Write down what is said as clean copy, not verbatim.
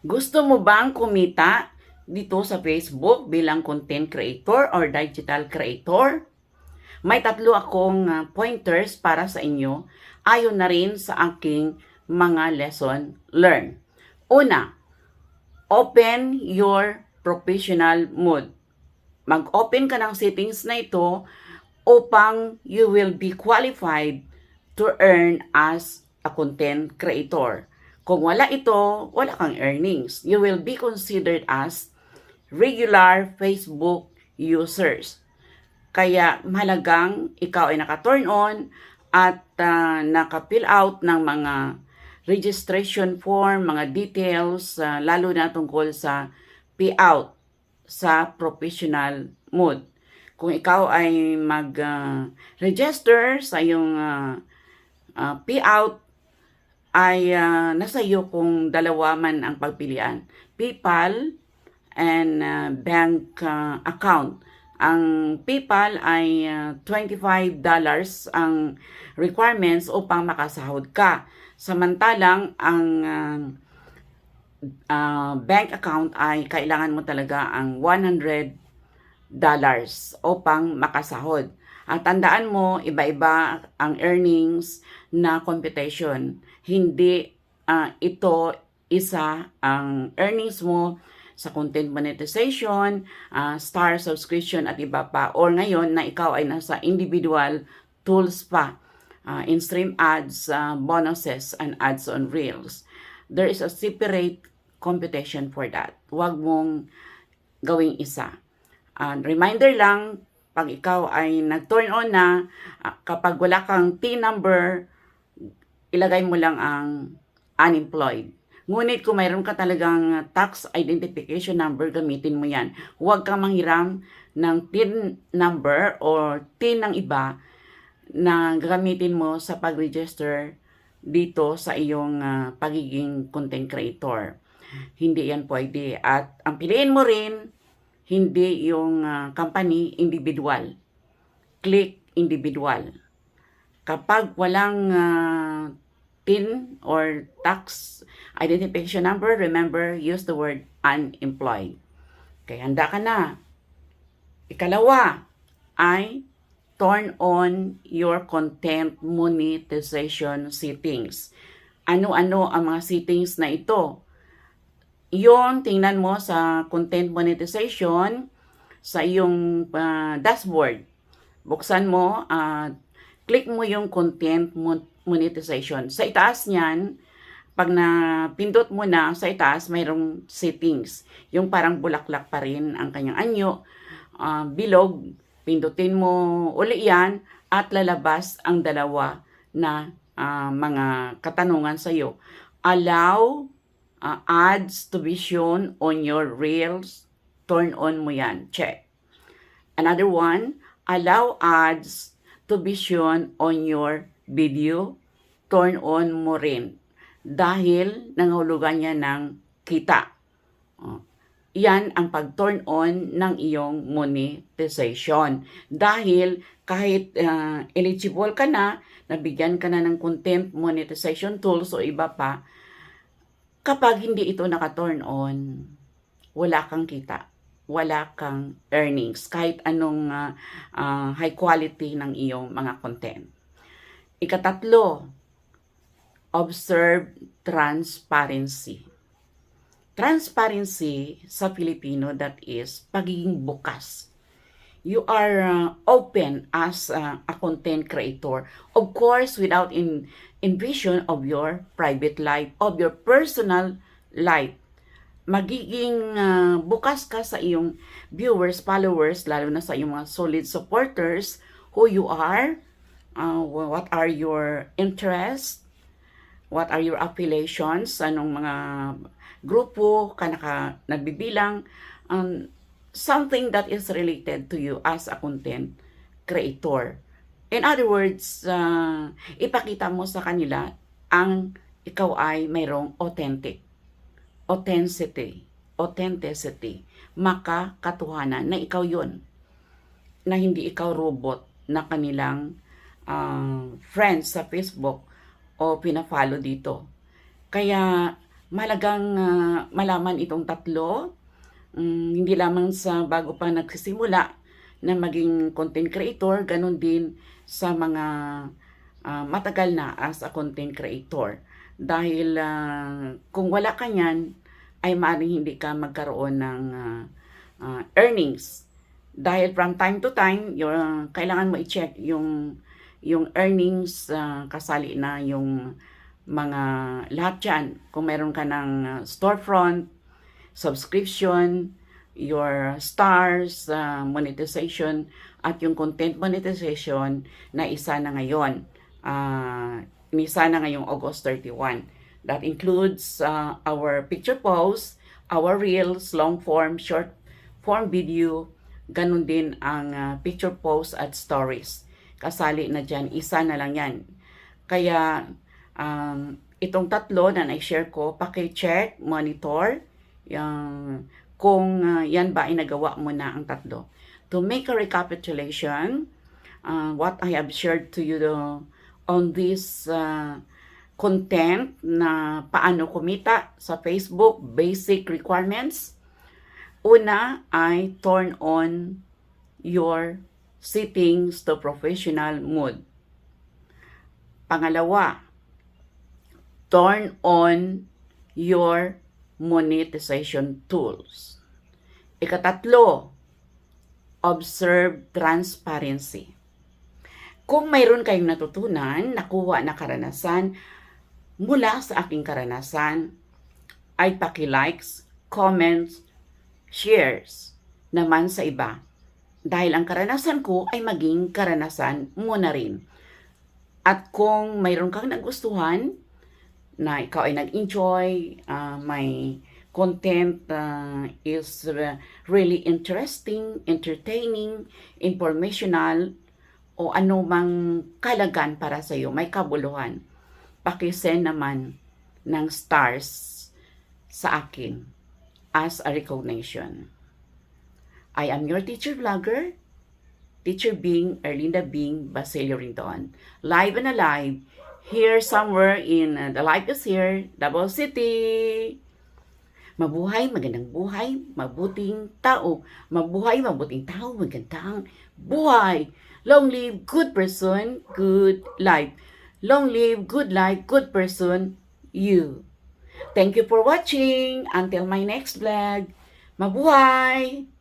Gusto mo bang kumita dito sa Facebook bilang content creator or digital creator? May tatlo akong pointers para sa inyo ayon na rin sa aking mga lesson learned. Una, open your professional mode. Mag-open ka ng settings na ito upang you will be qualified to earn as a content creator. Kung wala ito, wala kang earnings. You will be considered as regular Facebook users. Kaya mahalagang ikaw ay naka-turn on at naka-fill out ng mga registration form, mga details, lalo na tungkol sa payout sa professional mode. Kung ikaw ay mag-register sa iyong payout, ay nasa iyo kung dalawa man ang pagpilian. PayPal and bank account. Ang PayPal ay $25 ang requirements upang makasahod ka. Samantalang ang bank account ay kailangan mo talaga ang $100 upang makasahod. At tandaan mo, iba-iba ang earnings na computation. Hindi ito isa ang earnings mo sa content monetization, star subscription at iba pa. Or ngayon na ikaw ay nasa individual tools pa, in-stream ads, bonuses, and ads on Reels. There is a separate computation for that. Huwag mong gawing isa. Reminder lang, pag ikaw ay nag-turn on na, kapag wala kang T number, ilagay mo lang ang unemployed. Ngunit kung mayroon ka talagang tax identification number, gamitin mo yan. Huwag kang manghiram ng TIN number or TIN ng iba na gamitin mo sa pag-register dito sa iyong pagiging content creator. Hindi yan pwede. At ang piliin mo rin, hindi yung company, individual. Click individual. Kapag walang PIN or tax identification number, remember, use the word unemployed. Kaya handa ka na. Ikalawa ay turn on your content monetization settings. Ano-ano ang mga settings na ito? Yung tingnan mo sa content monetization sa iyong dashboard. Buksan mo at click mo yung content monetization. Sa itaas niyan, pag napindot mo na sa itaas, mayroong settings. Yung parang bulaklak pa rin ang kanyang anyo. Bilog, pindutin mo uli yan at lalabas ang dalawa na mga katanungan sa iyo. Allow ads to be shown on your Reels, turn on mo yan, check. Another one, allow ads to be shown on your video, turn on mo rin. Dahil nangahulugan niya ng kita. Yan ang pag-turn on ng iyong monetization. Dahil kahit eligible ka na, nabigyan ka na ng content monetization tools o iba pa, kapag hindi ito naka-turn on, wala kang kita, wala kang earnings, kahit anong high quality ng iyong mga content. Ikatatlo, observe transparency. Transparency sa Filipino, that is, pagiging bukas. You are open as a content creator. Of course, without invasion of your private life, of your personal life. Magiging bukas ka sa iyong viewers, followers, lalo na sa iyong mga solid supporters, who you are, what are your interests, what are your affiliations, anong mga grupo ka nagbibilang, something that is related to you as a content creator. In other words, ipakita mo sa kanila ang ikaw ay mayroong authenticity, makakatuhanan na ikaw yun, na hindi ikaw robot na kanilang friends sa Facebook o pinafollow dito. Kaya Mahalagang malaman itong tatlo, hindi lamang sa bago pa nagsisimula na maging content creator, ganun din sa mga matagal na as a content creator. Dahil kung wala ka niyan, ay maaaring hindi ka magkaroon ng earnings. Dahil from time to time, kailangan mo i-check yung earnings, kasali na yung mga lahat yan. Kung meron ka ng storefront, subscription, your stars, monetization, at yung content monetization na isa na ngayon. Isa na ngayong August 31. That includes our picture posts, our reels, long form, short form video, ganun din ang picture posts at stories. Kasali na dyan, isa na lang yan. Kaya itong tatlo na na-share ko, paki-check, monitor, kung yan ba ay nagawa mo na ang tatlo. To make a recapitulation, what I have shared to you on this content na paano kumita sa Facebook, basic requirements. Una ay turn on your settings to professional mode. Pangalawa, turn on your monetization tools. Ikatatlo, observe transparency. Kung mayroon kayong natutunan, nakuha na karanasan mula sa aking karanasan, ay paki-likes, comments, shares naman sa iba. Dahil ang karanasan ko ay maging karanasan mo na rin. At kung mayroon kang nagustuhan, na ikaw ay nag-enjoy, may content is really interesting, entertaining, informational, o anumang kalagan para sa iyo, may kabuluhan, paki-send naman ng stars sa akin as a recognition. I am your teacher vlogger, Teacher Bing, Erlinda Bing, Basilio Rindon. Live and alive, here somewhere in the life is here, Davao City. Mabuhay, magandang buhay, mabuting tao. Mabuhay, mabuting tao, magandang buhay. Long live good person, good life. Long live good life, good person, you. Thank you for watching. Until my next vlog. Mabuhay!